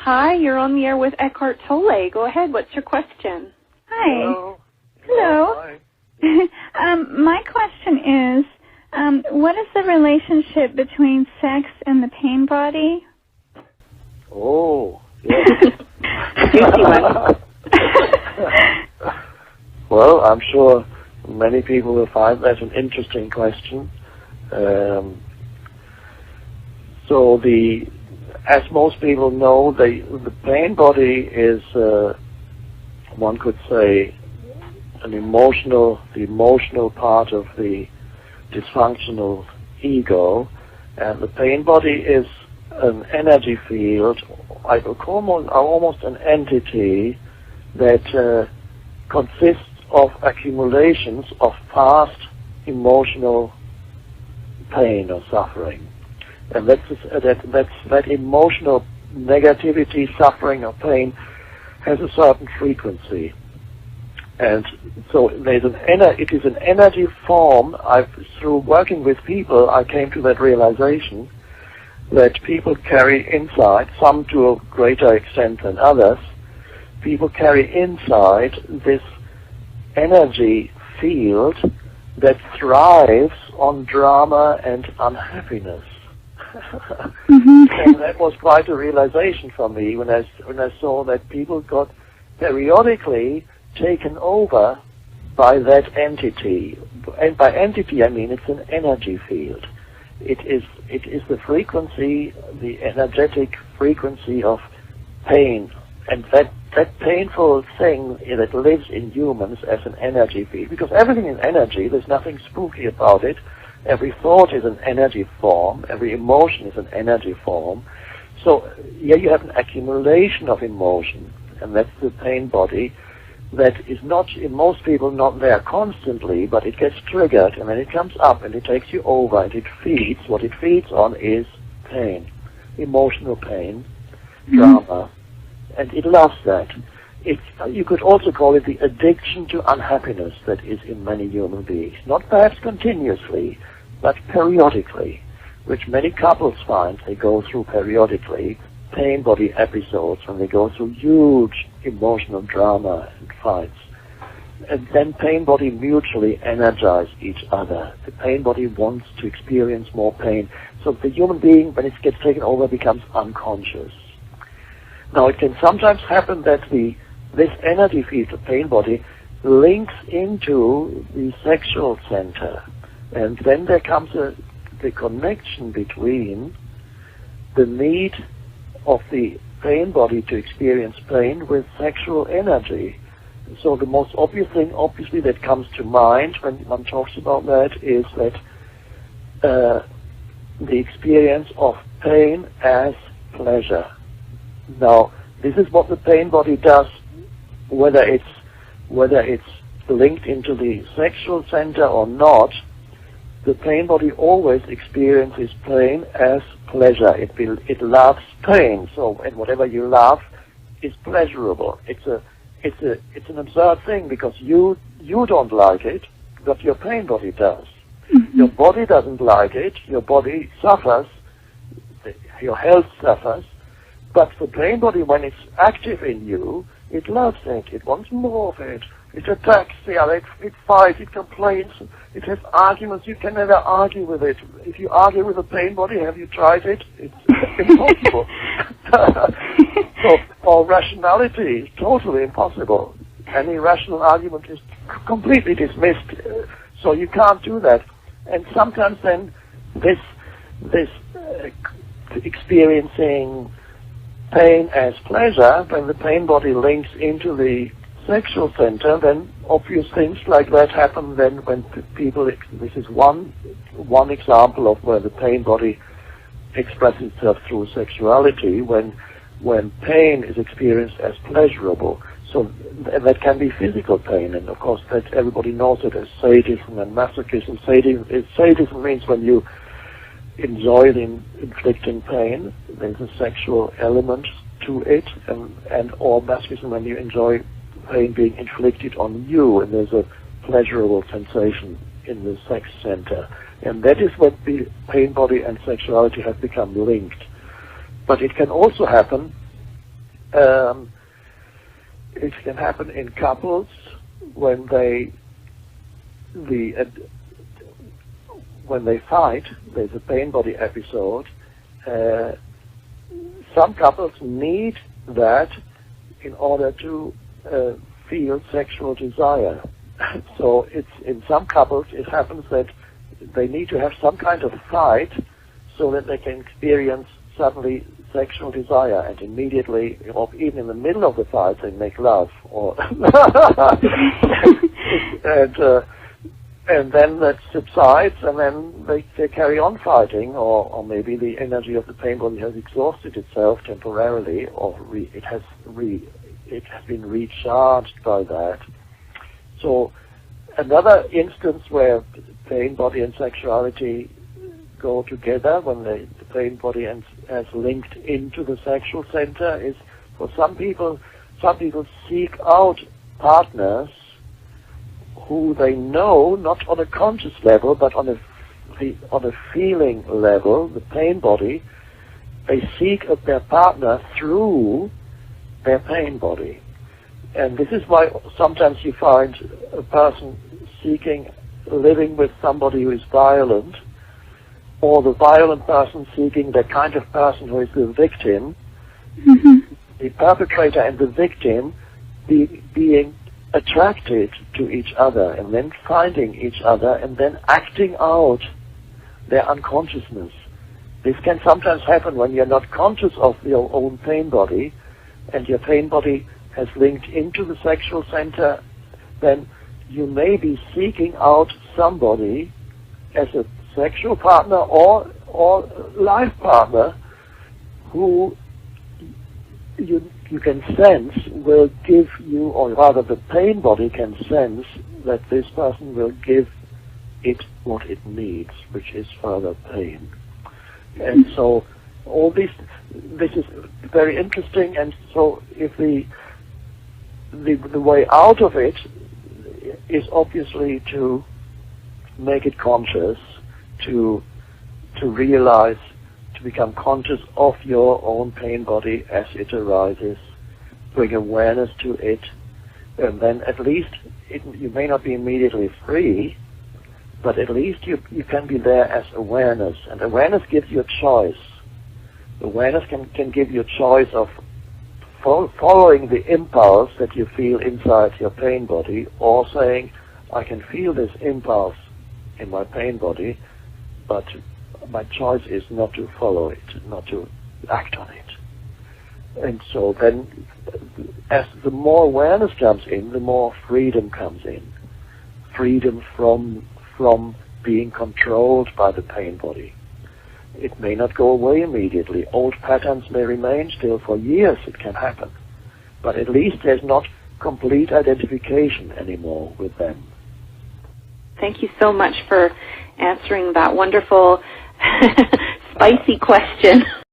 Hi, you're on the air with Eckhart Tolle. Go ahead. What's your question? Hi. Hello. Hello. Hi. My question is, what is the relationship between sex and the pain body? Oh, yes. Well, I'm sure many people will find that an interesting question. As most people know, the pain body is, one could say, the emotional part of the dysfunctional ego, and the pain body is an energy field, I would call almost an entity that consists of accumulations of past emotional pain or suffering. And that emotional negativity, suffering, or pain has a certain frequency. And so it is an energy form. Through working with people, I came to that realization that people carry inside, some to a greater extent than others, people carry inside this energy field that thrives on drama and unhappiness. And that was quite a realization for me when I saw that people got periodically taken over by that entity. And by entity I mean it's an energy field. It is the frequency, the energetic frequency of pain, and that painful thing that lives in humans as an energy field. Because everything is energy, there's nothing spooky about it. Every thought is an energy form. Every emotion is an energy form. So here you have an accumulation of emotion, and that's the pain body that is not, in most people, not there constantly, but it gets triggered, and then it comes up, and it takes you over, and it feeds. What it feeds on is pain, emotional pain, drama, and it loves that. You could also call it the addiction to unhappiness that is in many human beings. Not perhaps continuously, but periodically, which many couples find they go through periodically, pain body episodes when they go through huge emotional drama and fights. And then pain body mutually energize each other. The pain body wants to experience more pain. So the human being, when it gets taken over, becomes unconscious. Now it can sometimes happen that this energy field, the pain body, links into the sexual center. And then there comes the connection between the need of the pain body to experience pain with sexual energy. So the most obvious thing, obviously, that comes to mind when one talks about that is that the experience of pain as pleasure. Now, this is what the pain body does, whether it's linked into the sexual center or not. The pain body always experiences pain as pleasure. It loves pain. So, and whatever you love is pleasurable. It's an absurd thing because you don't like it, but your pain body does. Mm-hmm. Your body doesn't like it. Your body suffers. Your health suffers. But the pain body, when it's active in you, it loves it. It wants more of it. It attacks the other. It fights. It complains. It has arguments. You can never argue with it. If you argue with a pain body, have you tried it? It's impossible. So, or rationality is totally impossible. Any rational argument is completely dismissed. So you can't do that. And sometimes then this experiencing pain as pleasure, when the pain body links into the sexual center, then obvious things like that happen then when people, this is one example of where the pain body expresses itself through sexuality, when pain is experienced as pleasurable. So that can be physical pain, and of course that everybody knows it as sadism and masochism. Sadism means when you enjoy the inflicting pain, there's a sexual element to it, and or masochism when you enjoy pain being inflicted on you, and there's a pleasurable sensation in the sex center. And that is what the pain body and sexuality have become linked. But it can also happen It can happen in couples when they fight. There's a pain body episode. Some couples need that in order to feel sexual desire. So it's in some couples it happens that they need to have some kind of fight so that they can experience suddenly sexual desire, and immediately, or even in the middle of the fight, they make love, or and then that subsides, and then they carry on fighting, or maybe the energy of the pain body has exhausted itself temporarily, or it has been recharged by that. So another instance where pain body and sexuality go together, when the pain body has linked into the sexual center, is for some people seek out partners who they know, not on a conscious level, but on a feeling level, the pain body, they seek their partner through their pain body. And this is why sometimes you find a person living with somebody who is violent, or the violent person seeking the kind of person who is the victim, the perpetrator and the victim being attracted to each other, and then finding each other, and then acting out their unconsciousness. This can sometimes happen when you're not conscious of your own pain body, and your pain body has linked into the sexual center. Then you may be seeking out somebody as a sexual partner or life partner who you can sense will give you, or rather the pain body can sense that this person will give it what it needs, which is further pain. And so all this is very interesting, and so if the way out of it is obviously to make it conscious, to realize, to become conscious of your own pain body as it arises, bring awareness to it, and then at least you may not be immediately free, but at least you can be there as awareness, and awareness gives you a choice. Awareness can give you a choice of following the impulse that you feel inside your pain body, or saying, I can feel this impulse in my pain body, but my choice is not to follow it, not to act on it. And so then, as the more awareness comes in, the more freedom comes in. Freedom from being controlled by the pain body. It may not go away immediately. Old patterns may remain still for years. It can happen. But at least there's not complete identification anymore with them. Thank you so much for answering that wonderful, spicy question.